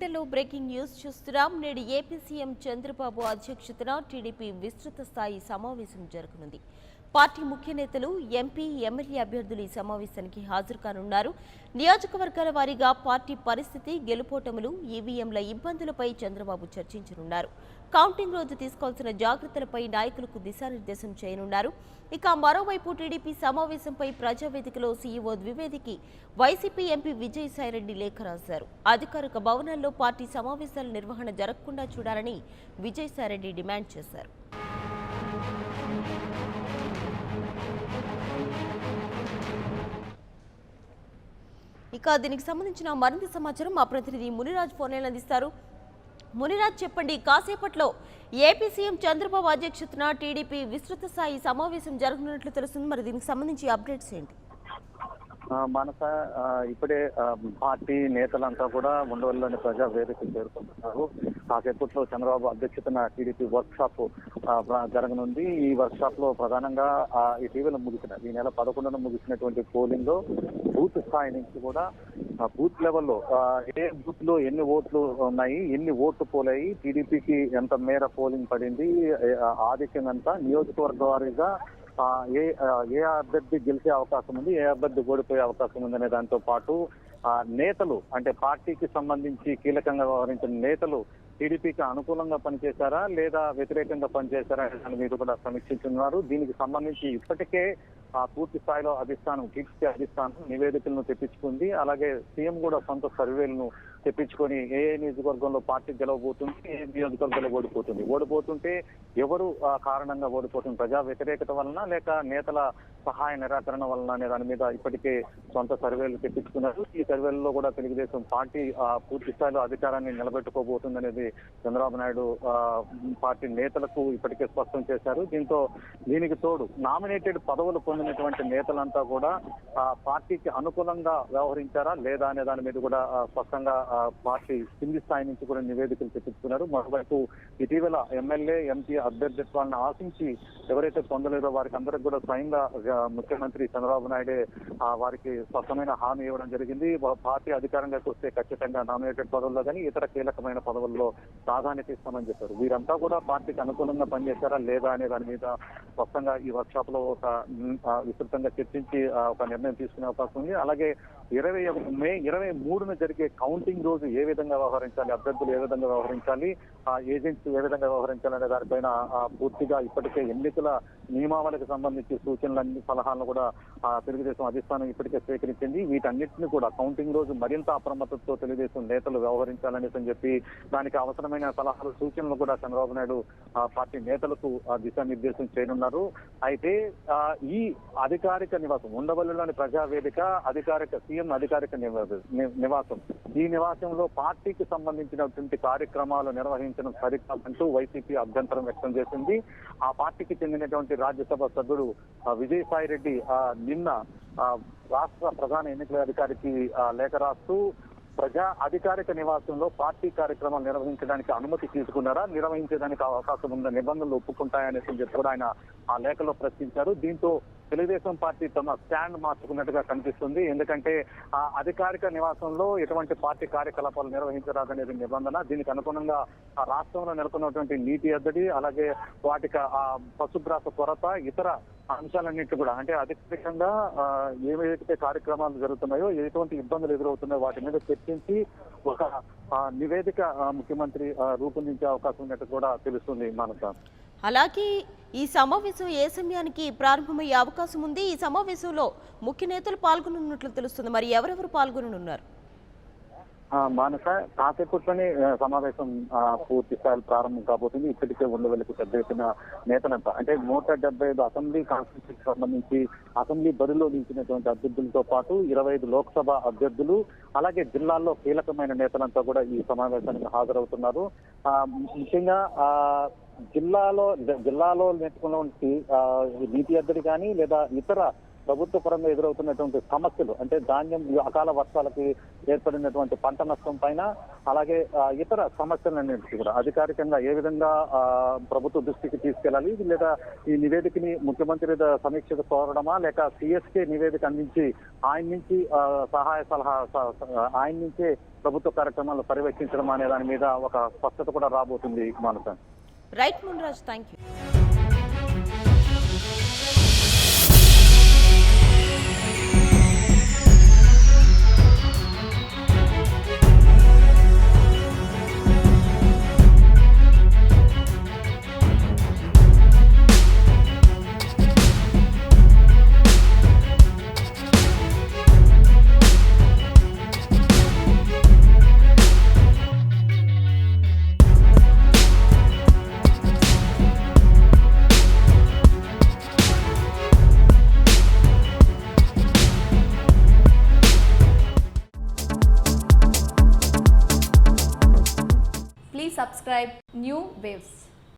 బులెటిన్లో breaking news చూస్తున్నాం. నేడు ఏపీ సీఎం చంద్రబాబు అధ్యక్షతన టీడీపీ విస్తృత స్థాయి సమావేశం జరగనుంది. పార్టీ ముఖ్య నేతలు, ఎంపీ, ఎమ్మెల్యే అభ్యర్థులు ఈ సమావేశానికి హాజరు కానున్నారు. నియోజకవర్గాల వారీగా పార్టీ పరిస్థితి, గెలుపోటములు, ఈవీఎంల ఇబ్బందులపై చంద్రబాబు చర్చించనున్నారు. కౌంటింగ్ రోజు తీసుకోవాల్సిన జాగ్రత్తలపై నాయకులకు దిశానిర్దేశం చేయనున్నారు. ఇక మరోవైపు టీడీపీ సమావేశంపై ప్రజావేదికలో సీఈఓ ద్వివేదికి వైసీపీ ఎంపీ విజయసాయిరెడ్డి లేఖ రాశారు. అధికారిక భవనాల్లో పార్టీ సమావేశాల నిర్వహణ జరగకుండా చూడాలని విజయసాయిరెడ్డి డిమాండ్ చేశారు. ఇక దీనికి సంబంధించిన మరింత సమాచారం మా ప్రతినిధి మునిరాజ్ ఫోన్ లైన్ అందిస్తారు. మునిరాజ్, చెప్పండి, కాసేపట్లో ఏపీ సీఎం చంద్రబాబు అధ్యక్షతన టీడీపీ విస్తృత స్థాయి సమావేశం జరగనున్నట్లు తెలుస్తుంది. మరి దీనికి సంబంధించి అప్డేట్స్ ఏంటి? మనస ఇప్పుడే పార్టీ నేతలంతా కూడా ఉండవల్లిలోని ప్రజా వేదికకు చేరుకుంటున్నారు. కాసేపట్లో చంద్రబాబు అధ్యక్షతన టీడీపీ వర్క్ షాప్ జరగనుంది. ఈ వర్క్ షాప్ లో ప్రధానంగా ఇటీవల ముగిసిన ఈ నెల 11న ముగిసినటువంటి పోలింగ్ లో బూత్ స్థాయి నుంచి కూడా బూత్ లెవెల్లో ఏ బూత్ లో ఎన్ని ఓట్లు ఉన్నాయి, ఎన్ని ఓట్లు పోలాయి, టీడీపీకి ఎంత మేర పోలింగ్ పడింది, ఆధిక్యం ఎంత, నియోజకవర్గ వారీగా ఏ అభ్యర్థి గెలిచే అవకాశం ఉంది, ఏ అభ్యర్థి ఓడిపోయే అవకాశం ఉంది అనే దాంతో పాటు నేతలు అంటే పార్టీకి సంబంధించి కీలకంగా వ్యవహరించిన నేతలు టీడీపీకి అనుకూలంగా పనిచేశారా లేదా వ్యతిరేకంగా పనిచేశారా అనే దాని మీద కూడా సమీక్షించున్నారు. దీనికి సంబంధించి ఇప్పటికే పూర్తి స్థాయిలో టీడీపీ అధిష్టానం నివేదికలను తెప్పించుకుంది. అలాగే సీఎం కూడా సొంత సర్వేలను తెప్పించుకొని ఏ నియోజకవర్గంలో పార్టీ గెలవబోతుంది, ఏ నియోజకవర్గంలో ఓడిపోతుంటే ఎవరు కారణంగా ఓడిపోతుంది, ప్రజా వ్యతిరేకత వలన లేక నేతల సహాయ నిరాకరణ వలన అనే దాని మీద ఇప్పటికే సొంత సర్వేలు తెప్పించుకున్నారు. ఈ సర్వేలలో కూడా తెలుగుదేశం పార్టీ పూర్తి స్థాయిలో అధికారాన్ని నిలబెట్టుకోబోతుంది అనేది చంద్రబాబు నాయుడు పార్టీ నేతలకు ఇప్పటికే స్పష్టం చేశారు. దీనికి తోడు నామినేటెడ్ పదవులు పొందినటువంటి నేతలంతా కూడా పార్టీకి అనుకూలంగా వ్యవహరించారా లేదా అనే దాని మీద కూడా స్పష్టంగా పార్టీ కింది స్థాయి నుంచి కూడా నివేదికలు తెప్పించుకున్నారు. మరోవైపు ఇటీవల ఎమ్మెల్యే, ఎంపీ అభ్యర్థిత్వాలను ఆశించి ఎవరైతే పొందలేదో వారికి అందరికి కూడా స్వయంగా ముఖ్యమంత్రి చంద్రబాబు నాయుడే వారికి స్పష్టమైన హామీ ఇవ్వడం జరిగింది. పార్టీ అధికారంలోకి వస్తే ఖచ్చితంగా నామినేటెడ్ పదవుల్లో కానీ ఇతర కీలకమైన పదవుల్లో ప్రాధాన్యత ఇస్తామని చెప్పారు. వీరంతా కూడా పార్టీకి అనుకూలంగా పనిచేశారా లేదా అనే దాని మీద స్పష్టంగా ఈ వర్క్ షాప్ లో విస్తృతంగా చర్చించి ఒక నిర్ణయం తీసుకునే అవకాశం ఉంది. అలాగే మే 23న జరిగే కౌంటింగ్ రోజు ఏ విధంగా వ్యవహరించాలి, అభ్యర్థులు ఏ విధంగా వ్యవహరించాలి, ఏజెంట్స్ ఏ విధంగా వ్యవహరించాలి అనే దానిపైన పూర్తిగా ఇప్పటికే ఎన్నికల నియమావళికి సంబంధించి సూచనలన్నీ, సలహాలను కూడా తెలుగుదేశం అధిష్టానం ఇప్పటికే స్వీకరించింది. వీటన్నిటిని కూడా కౌంటింగ్ రోజు మరింత అప్రమత్తతో తెలుగుదేశం నేతలు వ్యవహరించాలనేసి చెప్పి దానికి అవసరమైన సలహాలు, సూచనలు కూడా చంద్రబాబు నాయుడు పార్టీ నేతలకు దిశానిర్దేశం చేయనున్నారు. అయితే ఈ అధికారిక నివాసం ఉండవల్లిలోని ప్రజావేదిక సీఎం అధికారిక నివాసం, ఈ నివాసంలో పార్టీకి సంబంధించినటువంటి కార్యక్రమాలు నిర్వహించడం సరికాదంటూ వైసీపీ అభ్యంతరం వ్యక్తం చేసింది. ఆ పార్టీకి చెందినటువంటి రాజ్యసభ సభ్యుడు విజయసాయిరెడ్డి నిన్న రాష్ట్ర ప్రధాన ఎన్నికల అధికారికి లేఖ రాస్తూ ప్రజా అధికారిక నివాసంలో పార్టీ కార్యక్రమాలు నిర్వహించడానికి అనుమతి తీసుకున్నారా, నిర్వహించడానికి అవకాశం ఉన్న నిబంధనలు ఒప్పుకుంటాయనేసి చెప్పి కూడా ఆయన ఆ లేఖలో ప్రశ్నించారు. దీంతో తెలుగుదేశం పార్టీ తమ స్టాండ్ మార్చుకున్నట్టుగా కనిపిస్తుంది. ఎందుకంటే ఆ అధికారిక నివాసంలో ఎటువంటి పార్టీ కార్యకలాపాలు నిర్వహించరాదనేది నిబంధన. దీనికి అనుగుణంగా ఆ రాష్ట్రంలో నెలకొన్నటువంటి నీటి ఎద్దడి, అలాగే వాటికి పశుగ్రాస కొరత, ఇతర అంశాలన్నింటి కూడా అంటే అధికారికంగా ఏవైతే కార్యక్రమాలు జరుగుతున్నాయో, ఎటువంటి ఇబ్బందులు ఎదురవుతున్నాయో వాటి మీద చర్చించి ఒక నివేదిక ముఖ్యమంత్రి రూపొందించే అవకాశం ఉన్నట్టు కూడా తెలుస్తుంది. మనకు అలాగే ఈ సమావేశం ఏ సమయానికి ప్రారంభమయ్యే అవకాశం ఉంది? ఈ సమావేశంలో ముఖ్య నేతలు పాల్గొనున్నట్లు తెలుస్తుంది. మరి ఎవరెవరు పాల్గొననున్నారు? మానస, కాసేపట్లోనే సమావేశం పూర్తి స్థాయిలో ప్రారంభం కాబోతుంది. ఇప్పటికే ఉండవల్లికి పెద్ద ఎత్తున నేతలంతా అంటే 175 అసెంబ్లీ కాన్స్టిట్యూన్సీకి సంబంధించి అసెంబ్లీ బరిలో నిలిచినటువంటి అభ్యర్థులతో పాటు 25 లోక్సభ అభ్యర్థులు, అలాగే జిల్లాల్లో కీలకమైన నేతలంతా కూడా ఈ సమావేశానికి హాజరవుతున్నారు. ముఖ్యంగా జిల్లాలో నెట్టుకున్నటువంటి నీటి ఎద్దడి కానీ లేదా ఇతర ప్రభుత్వ పరంగా ఎదురవుతున్నటువంటి సమస్యలు అంటే ధాన్యం అకాల వర్షాలకి ఏర్పడినటువంటి పంట నష్టం పైన అలాగే ఇతర సమస్యలన్నింటినీ కూడా అధికారికంగా ఏ విధంగా ప్రభుత్వ దృష్టికి తీసుకెళ్లాలి, లేదా ఈ నివేదికని ముఖ్యమంత్రి సమీక్షకు కోరడమా, లేక సిఎస్కే నివేదిక అందించి ఆయన నుంచి సహాయ సలహా ఆయన నుంచే ప్రభుత్వ కార్యక్రమాలు పర్యవేక్షించడం అనే దాని మీద ఒక స్పష్టత కూడా రాబోతుంది. Manasa. Right Munraj, thank you. Please subscribe New Waves.